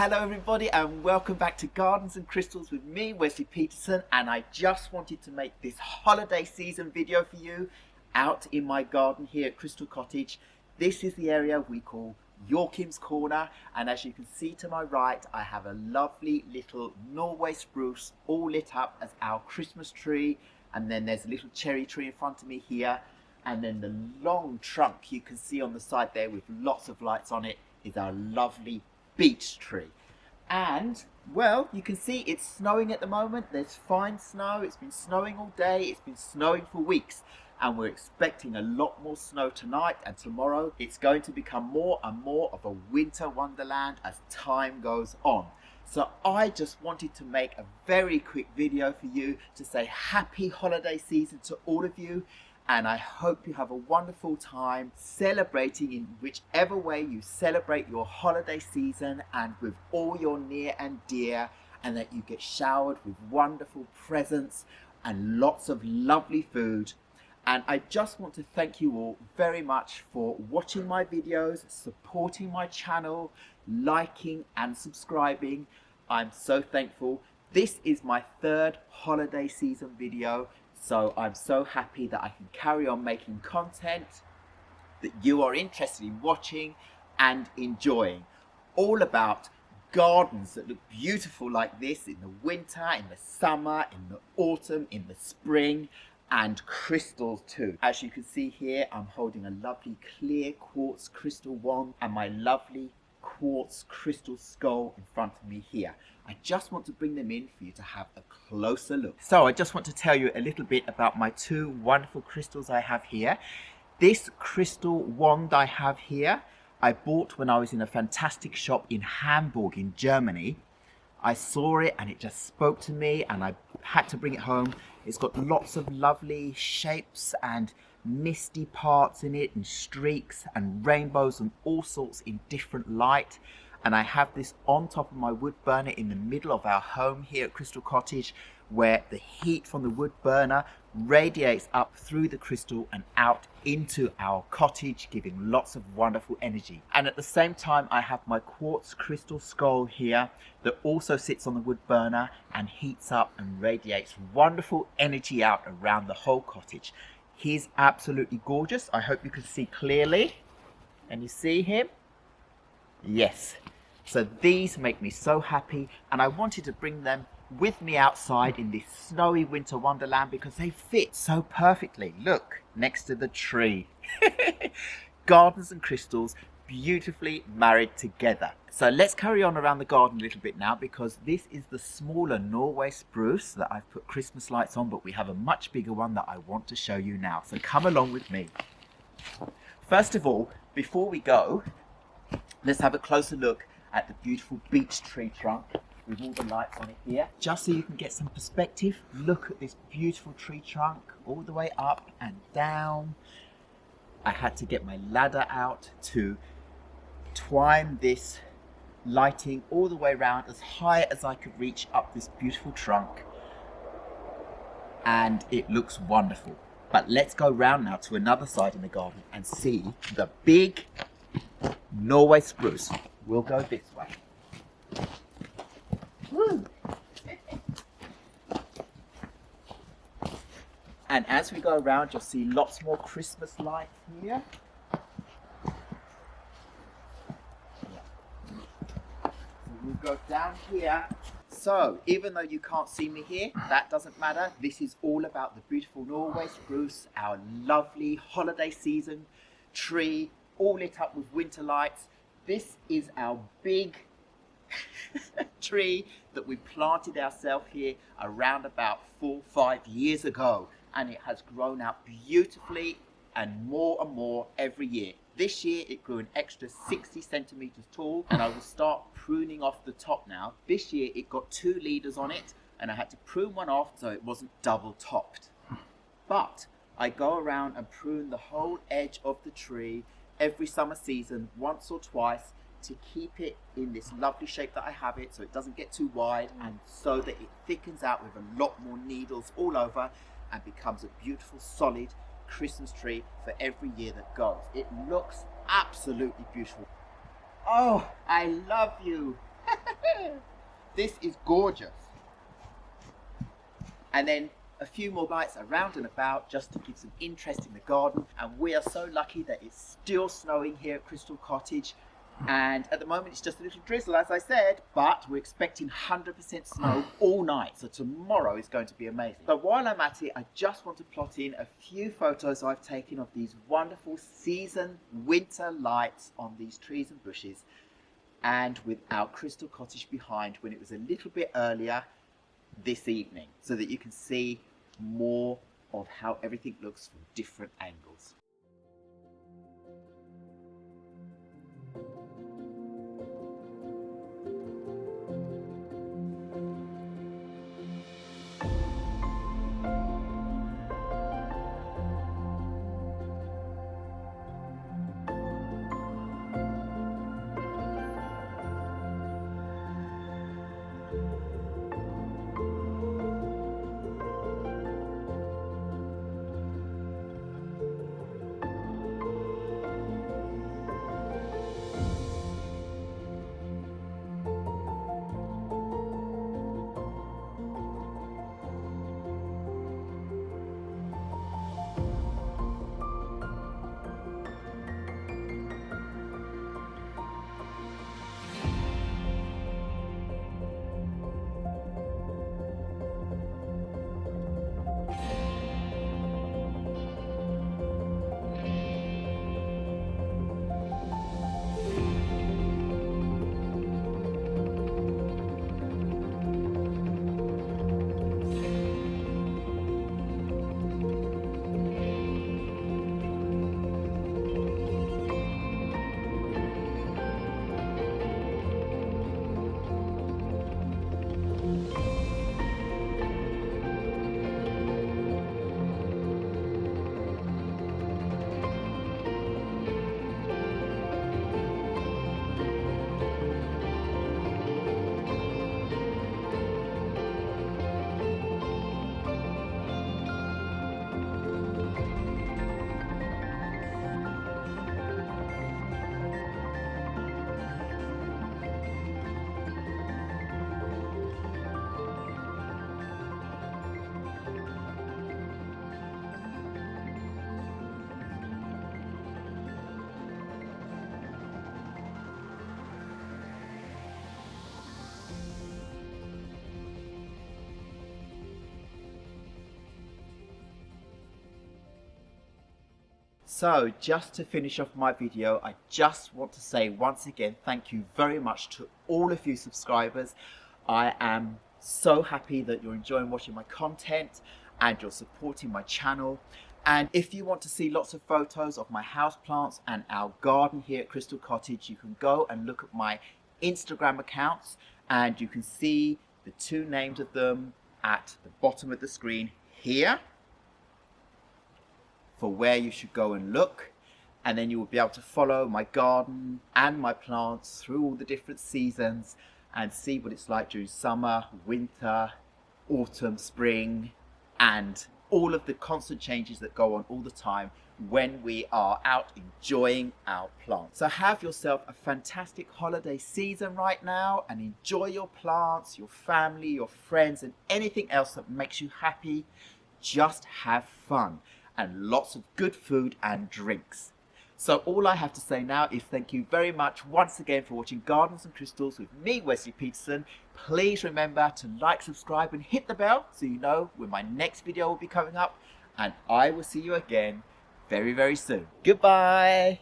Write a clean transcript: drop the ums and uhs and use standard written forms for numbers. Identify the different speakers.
Speaker 1: Hello everybody and welcome back to Gardens and Crystals with me, Wesley Peterson, and I just wanted to make this holiday season video for you out in my garden here at Crystal Cottage. This is the area we call Yorkim's Corner, and as you can see to my right I have a lovely little Norway spruce all lit up as our Christmas tree, and then there's a little cherry tree in front of me here, and then the long trunk you can see on the side there with lots of lights on it is our lovely beech tree. And well, you can see it's snowing at the moment. There's fine snow. It's been snowing all day. It's been snowing for weeks, and we're expecting a lot more snow tonight and tomorrow. It's going to become more and more of a winter wonderland as time goes on. So I just wanted to make a very quick video for you to say happy holiday season to all of you. And I hope you have a wonderful time celebrating in whichever way you celebrate your holiday season, and with all your near and dear, and that you get showered with wonderful presents and lots of lovely food. And I just want to thank you all very much for watching my videos, supporting my channel, liking and subscribing. I'm so thankful. This is my third holiday season video. So I'm so happy that I can carry on making content that you are interested in watching and enjoying, all about gardens that look beautiful like this in the winter, in the summer, in the autumn, in the spring, and crystals too. As you can see here, I'm holding a lovely clear quartz crystal wand and my lovely quartz crystal skull in front of me here. I just want to bring them in for you to have a closer look. So I just want to tell you a little bit about my two wonderful crystals I have here. This crystal wand I have here, I bought when I was in a fantastic shop in Hamburg in Germany. I saw it and it just spoke to me and I had to bring it home. It's got lots of lovely shapes and misty parts in it, and streaks and rainbows and all sorts in different light. And I have this on top of my wood burner in the middle of our home here at Crystal Cottage, where the heat from the wood burner radiates up through the crystal and out into our cottage, giving lots of wonderful energy. And at the same time I have my quartz crystal skull here that also sits on the wood burner and heats up and radiates wonderful energy out around the whole cottage. He's absolutely gorgeous. I hope you can see clearly. And you see him? Yes. So these make me so happy, and I wanted to bring them with me outside in this snowy winter wonderland because they fit so perfectly. Look, next to the tree. Gardens and crystals beautifully married together. So let's carry on around the garden a little bit now, because this is the smaller Norway spruce that I've put Christmas lights on, but we have a much bigger one that I want to show you now. So come along with me. First of all, before we go, let's have a closer look at the beautiful beech tree trunk with all the lights on it here. Just so you can get some perspective, look at this beautiful tree trunk all the way up and down. I had to get my ladder out to twine this lighting all the way around as high as I could reach up this beautiful trunk, and it looks wonderful. But let's go round now to another side in the garden and see the big Norway spruce. We'll go this way. Woo. And as we go around, you'll see lots more Christmas lights here. So we'll go down here. So even though you can't see me here, that doesn't matter. This is all about the beautiful Norway spruce, our lovely holiday season tree, all lit up with winter lights. This is our big tree that we planted ourselves here around about 4 or 5 years ago, and it has grown out beautifully and more every year. This year it grew an extra 60 centimeters tall, and I will start pruning off the top now. This year it got 2 leaders on it, and I had to prune one off so it wasn't double topped. But I go around and prune the whole edge of the tree every summer season, once or twice, to keep it in this lovely shape that I have it, so it doesn't get too wide, and so that it thickens out with a lot more needles all over and becomes a beautiful solid Christmas tree for every year that goes. It looks absolutely beautiful. Oh, I love you. This is gorgeous. And then a few more lights around and about just to give some interest in the garden. And we are so lucky that it's still snowing here at Crystal Cottage. And at the moment it's just a little drizzle, as I said, but we're expecting 100% snow all night. So tomorrow is going to be amazing. So while I'm at it, I just want to plot in a few photos I've taken of these wonderful season winter lights on these trees and bushes, and with our Crystal Cottage behind when it was a little bit earlier this evening, so that you can see more of how everything looks from different angles. So just to finish off my video, I just want to say once again, thank you very much to all of you subscribers. I am so happy that you're enjoying watching my content and you're supporting my channel. And if you want to see lots of photos of my houseplants and our garden here at Crystal Cottage, you can go and look at my Instagram accounts and you can see the two names of them at the bottom of the screen here, for where you should go and look, and then you will be able to follow my garden and my plants through all the different seasons and see what it's like during summer, winter, autumn, spring, and all of the constant changes that go on all the time when we are out enjoying our plants. So have yourself a fantastic holiday season right now and enjoy your plants, your family, your friends, and anything else that makes you happy. Just have fun and lots of good food and drinks. So all I have to say now is thank you very much once again for watching Gardens and Crystals with me, Wesley Peterson. Please remember to like, subscribe and hit the bell so you know when my next video will be coming up, and I will see you again very, very soon. Goodbye.